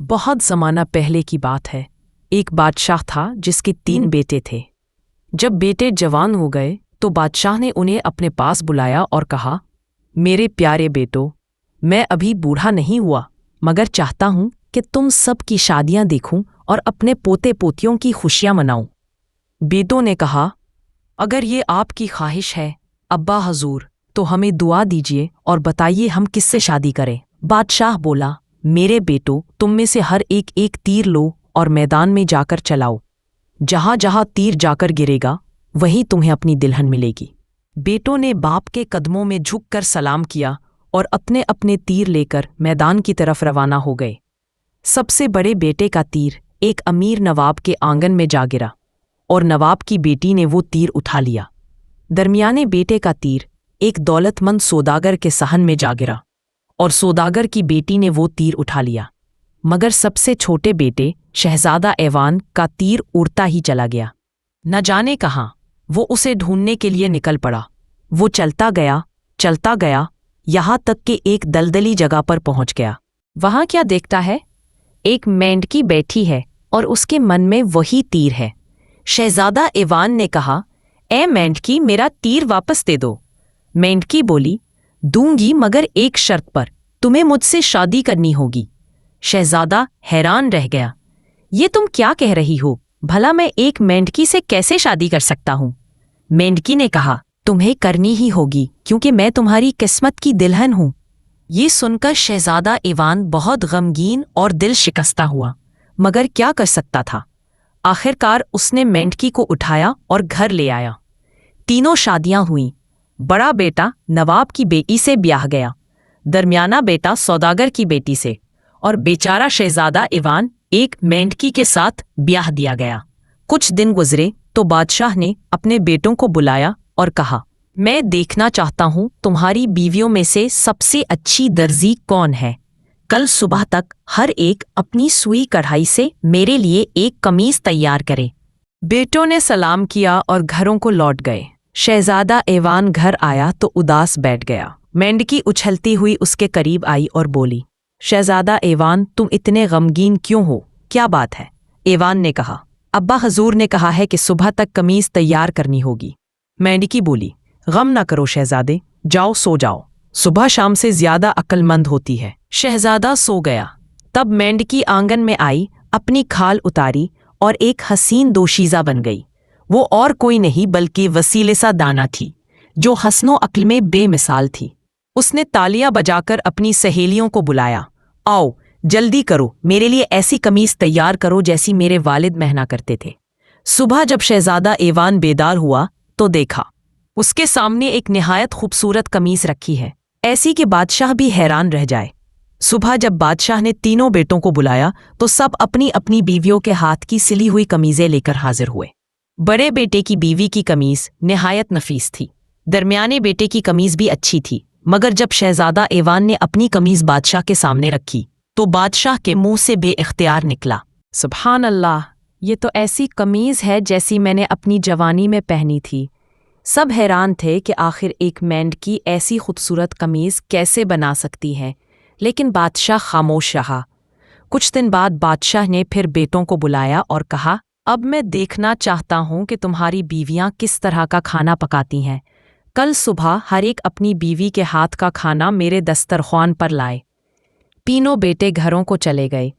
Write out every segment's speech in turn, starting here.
بہت زمانہ پہلے کی بات ہے۔ ایک بادشاہ تھا جس کے 3 بیٹے تھے۔ جب بیٹے جوان ہو گئے تو بادشاہ نے انہیں اپنے پاس بلایا اور کہا، میرے پیارے بیٹو، میں ابھی بوڑھا نہیں ہوا مگر چاہتا ہوں کہ تم سب کی شادیاں دیکھوں اور اپنے پوتے پوتیوں کی خوشیاں مناؤں۔ بیٹوں نے کہا، اگر یہ آپ کی خواہش ہے ابا حضور تو ہمیں دعا دیجیے اور بتائیے ہم کس سے شادی کریں۔ بادشاہ بولا، میرے بیٹو، تم میں سے ہر ایک تیر لو اور میدان میں جا کر چلاؤ۔ جہاں جہاں تیر جا کر گرے گا وہیں تمہیں اپنی دلہن ملے گی۔ بیٹوں نے باپ کے قدموں میں جھک کر سلام کیا اور اپنے اپنے تیر لے کر میدان کی طرف روانہ ہو گئے۔ سب سے بڑے بیٹے کا تیر ایک امیر نواب کے آنگن میں جا گرا اور نواب کی بیٹی نے وہ تیر اٹھا لیا۔ درمیانے بیٹے کا تیر ایک دولت مند سوداگر کے صحن میں جا گرا اور سوداگر کی بیٹی نے وہ تیر اٹھا لیا، مگر سب سے چھوٹے بیٹے شہزادہ ایوان کا تیر اڑتا ہی چلا گیا۔ نہ جانے کہاں وہ اسے ڈھونڈنے کے لیے نکل پڑا۔ وہ چلتا گیا یہاں تک کہ ایک دلدلی جگہ پر پہنچ گیا۔ وہاں کیا دیکھتا ہے؟ ایک مینڈکی بیٹھی ہے اور اس کے من میں وہی تیر ہے۔ شہزادہ ایوان نے کہا، اے مینڈکی، میرا تیر واپس دے دو۔ مینڈکی بولی، دوں گی مگر ایک شرط پر، تمہیں مجھ سے شادی کرنی ہوگی۔ شہزادہ حیران رہ گیا، یہ تم کیا کہہ رہی ہو؟ بھلا میں ایک مینڈکی سے کیسے شادی کر سکتا ہوں؟ مینڈکی نے کہا، تمہیں کرنی ہی ہوگی کیونکہ میں تمہاری قسمت کی دلہن ہوں۔ یہ سن کر شہزادہ ایوان بہت غمگین اور دل شکستہ ہوا، مگر کیا کر سکتا تھا؟ آخرکار اس نے مینڈکی کو اٹھایا اور گھر لے آیا۔ تینوں شادیاں ہوئیں۔ بڑا بیٹا نواب کی بیٹی سے بیاہ گیا، درمیانہ بیٹا سوداگر کی بیٹی سے، اور بیچارہ شہزادہ ایوان ایک مینڈکی کے ساتھ بیاہ دیا گیا۔ کچھ دن گزرے تو بادشاہ نے اپنے بیٹوں کو بلایا اور کہا، میں دیکھنا چاہتا ہوں تمہاری بیویوں میں سے سب سے اچھی درزی کون ہے۔ کل صبح تک ہر ایک اپنی سوئی کڑھائی سے میرے لیے ایک قمیص تیار کرے۔ بیٹوں نے سلام کیا اور گھروں کو لوٹ گئے۔ شہزادہ ایوان گھر آیا تو اداس بیٹھ گیا۔ مینڈکی اچھلتی ہوئی اس کے قریب آئی اور بولی، شہزادہ ایوان، تم اتنے غمگین کیوں ہو؟ کیا بات ہے؟ ایوان نے کہا، ابا حضور نے کہا ہے کہ صبح تک قمیص تیار کرنی ہوگی۔ مینڈکی بولی، غم نہ کرو شہزادے، جاؤ سو جاؤ، صبح شام سے زیادہ عقل مند ہوتی ہے۔ شہزادہ سو گیا۔ تب مینڈکی آنگن میں آئی، اپنی کھال اتاری اور ایک حسین دوشیزہ بن گئی۔ وہ اور کوئی نہیں بلکہ وسیلہ دانا تھی، جو حسن و عقل میں بے مثال تھی۔ اس نے تالیاں بجا کر اپنی سہیلیوں کو بلایا، آؤ جلدی کرو، میرے لیے ایسی قمیص تیار کرو جیسی میرے والد پہنا کرتے تھے۔ صبح جب شہزادہ ایوان بیدار ہوا تو دیکھا اس کے سامنے ایک نہایت خوبصورت قمیص رکھی ہے، ایسی کہ بادشاہ بھی حیران رہ جائے۔ صبح جب بادشاہ نے تینوں بیٹوں کو بلایا تو سب اپنی اپنی بیویوں کے ہاتھ کی سلی ہوئی قمیضیں لے کر حاضر ہوئے۔ بڑے بیٹے کی بیوی کی قمیض نہایت نفیس تھی، درمیانے بیٹے کی قمیض بھی اچھی تھی، مگر جب شہزادہ ایوان نے اپنی قمیض بادشاہ کے سامنے رکھی تو بادشاہ کے منہ سے بے اختیار نکلا، سبحان اللہ، یہ تو ایسی قمیض ہے جیسی میں نے اپنی جوانی میں پہنی تھی۔ سب حیران تھے کہ آخر ایک مینڈکی ایسی خوبصورت قمیض کیسے بنا سکتی ہے، لیکن بادشاہ خاموش رہا۔ کچھ دن بعد بادشاہ نے پھر بیٹوں کو بلایا اور کہا، اب میں دیکھنا چاہتا ہوں کہ تمہاری بیویاں کس طرح کا کھانا پکاتی ہیں۔ کل صبح ہر ایک اپنی بیوی کے ہاتھ کا کھانا میرے دسترخوان پر لائے۔ تینوں بیٹے گھروں کو چلے گئے۔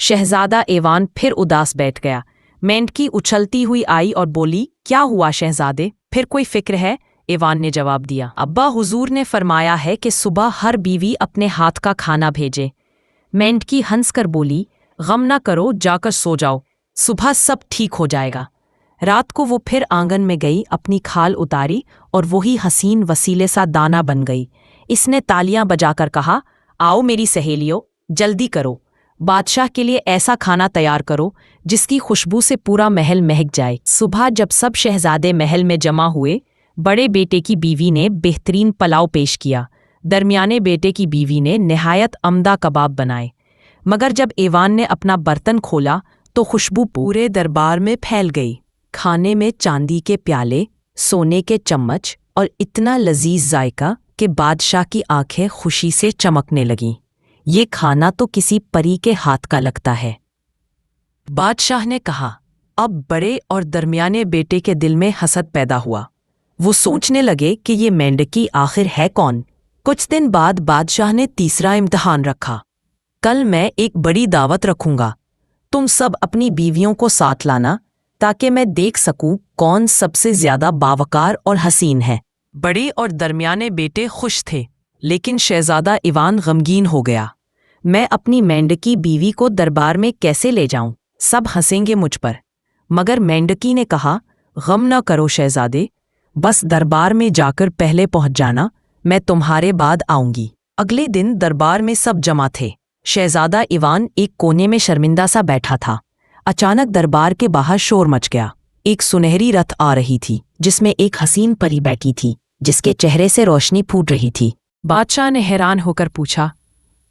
شہزادہ ایوان پھر اداس بیٹھ گیا۔ مینڈکی اچھلتی ہوئی آئی اور بولی، کیا ہوا شہزادے، پھر کوئی فکر ہے؟ ایوان نے جواب دیا، ابا حضور نے فرمایا ہے کہ صبح ہر بیوی اپنے ہاتھ کا کھانا بھیجے۔ مینڈکی ہنس کر بولی، غم نہ کرو، جا کر سو جاؤ، صبح سب ٹھیک ہو جائے گا۔ رات کو وہ پھر آنگن میں گئی، اپنی کھال اتاری اور وہی حسین وسیلے سا دانا بن گئی۔ اس نے تالیاں بجا کر کہا، آؤ میری سہیلیو، جلدی کرو، بادشاہ کے لیے ایسا کھانا تیار کرو جس کی خوشبو سے پورا محل مہک جائے۔ صبح جب سب شہزادے محل میں جمع ہوئے، بڑے بیٹے کی بیوی نے بہترین پلاؤ پیش کیا، درمیانے بیٹے کی بیوی نے نہایت عمدہ کباب بنائے، مگر جب ایوان نے اپنا برتن کھولا تو خوشبو پورے دربار میں پھیل گئی۔ کھانے میں چاندی کے پیالے، سونے کے چمچ اور اتنا لذیذ ذائقہ کہ بادشاہ کی آنکھیں خوشی سے چمکنے لگیں۔ یہ کھانا تو کسی پری کے ہاتھ کا لگتا ہے۔ بادشاہ نے کہا۔ اب بڑے اور درمیانے بیٹے کے دل میں حسد پیدا ہوا۔ وہ سوچنے لگے کہ یہ مینڈکی آخر ہے کون؟ کچھ دن بعد بادشاہ نے تیسرا امتحان رکھا۔ کل میں ایک بڑی دعوت رکھوں گا، تم سب اپنی بیویوں کو ساتھ لانا تاکہ میں دیکھ سکوں کون سب سے زیادہ باوقار اور حسین ہے۔ بڑے اور درمیانے بیٹے خوش تھے، لیکن شہزادہ ایوان غمگین ہو گیا۔ میں اپنی مینڈکی بیوی کو دربار میں کیسے لے جاؤں؟ سب ہنسیں گے مجھ پر۔ مگر مینڈکی نے کہا، غم نہ کرو شہزادے، بس دربار میں جا کر پہلے پہنچ جانا، میں تمہارے بعد آؤں گی۔ اگلے دن دربار میں سب جمع تھے۔ شہزادہ ایوان ایک کونے میں شرمندہ سا بیٹھا تھا۔ اچانک دربار کے باہر شور مچ گیا۔ ایک سنہری رتھ آ رہی تھی جس میں ایک حسین پری بیٹھی تھی جس کے چہرے سے روشنی پھوٹ رہی تھی۔ بادشاہ نے حیران ہو کر پوچھا،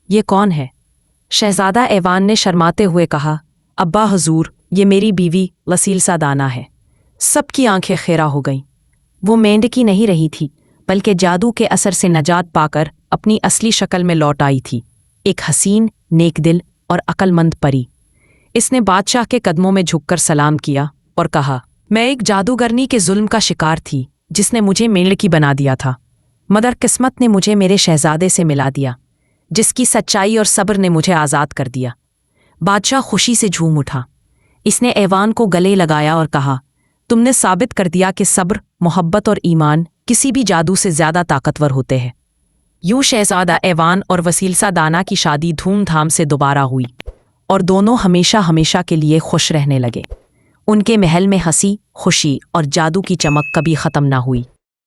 یہ کون ہے؟ شہزادہ ایوان نے شرماتے ہوئے کہا، ابا حضور، یہ میری بیوی لسیل سادانہ ہے۔ سب کی آنکھیں خیرہ ہو گئیں۔ وہ مینڈکی نہیں رہی تھی بلکہ جادو کے اثر سے نجات پا کر اپنی اصلی شکل میں لوٹ آئی تھی، ایک حسین، نیک دل اور عقل مند پری۔ اس نے بادشاہ کے قدموں میں جھک کر سلام کیا اور کہا، میں ایک جادوگرنی کے ظلم کا شکار تھی جس نے مجھے مینڈکی بنا دیا تھا، مگر قسمت نے مجھے میرے شہزادے سے ملا دیا جس کی سچائی اور صبر نے مجھے آزاد کر دیا۔ بادشاہ خوشی سے جھوم اٹھا۔ اس نے ایوان کو گلے لگایا اور کہا، تم نے ثابت کر دیا کہ صبر، محبت اور ایمان کسی بھی جادو سے زیادہ طاقتور ہوتے ہیں۔ یوں شہزادہ ایوان اور وسیل سادانہ کی شادی دھوم دھام سے دوبارہ ہوئی اور دونوں ہمیشہ ہمیشہ کے لیے خوش رہنے لگے۔ ان کے محل میں ہنسی، خوشی اور جادو کی چمک کبھی ختم نہ ہوئی۔